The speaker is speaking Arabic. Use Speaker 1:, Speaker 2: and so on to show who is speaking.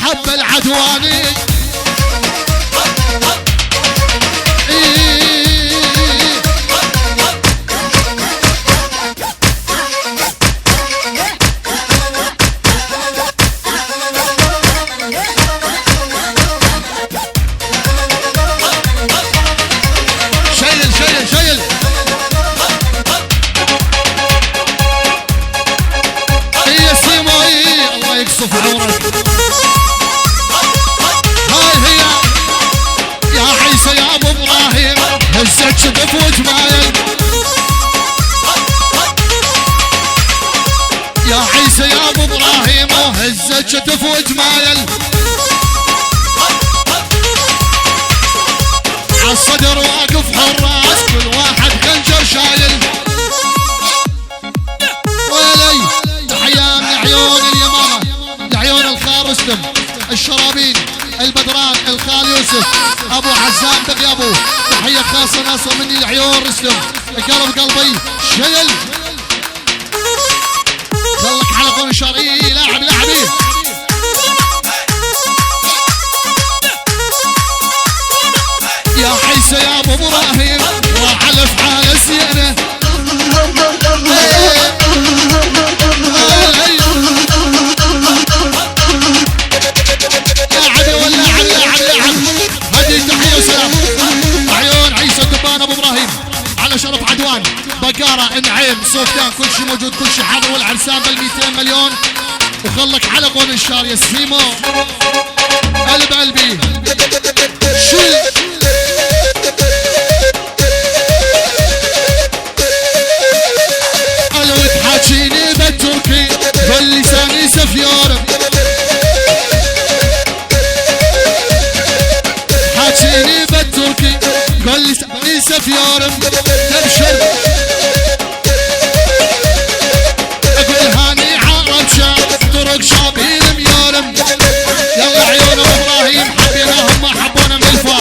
Speaker 1: حب العدواني شدف وجمايل يا عيسى يا ابو ابراهيم وهزت شدف وجمايل عالصدر واقف حراس كل واحد خنجر شايل ويلي تحية من عيون اليمامة لعيون الخال رستم الشرابين البدران الخال يوسف ابو حزام بغيابه تحية خاصة ناصر مني لعيون رستم قلب قلبي شيل ظلك على قول شرعي لاعب لاعبي يا عيسى يا ابو ابراهيم وعلى افعال سيانه شرف عدوان بقارة انعيم صوفيان كل شي موجود كل شي حاضر والعرسان بال200 مليون وخلك على قول الشار يا سيمو قلب قلبي شيل قالوا تحاكيني بالتركي باللساني سفيور حاكيني بالتركي قال لي سفيور تبشر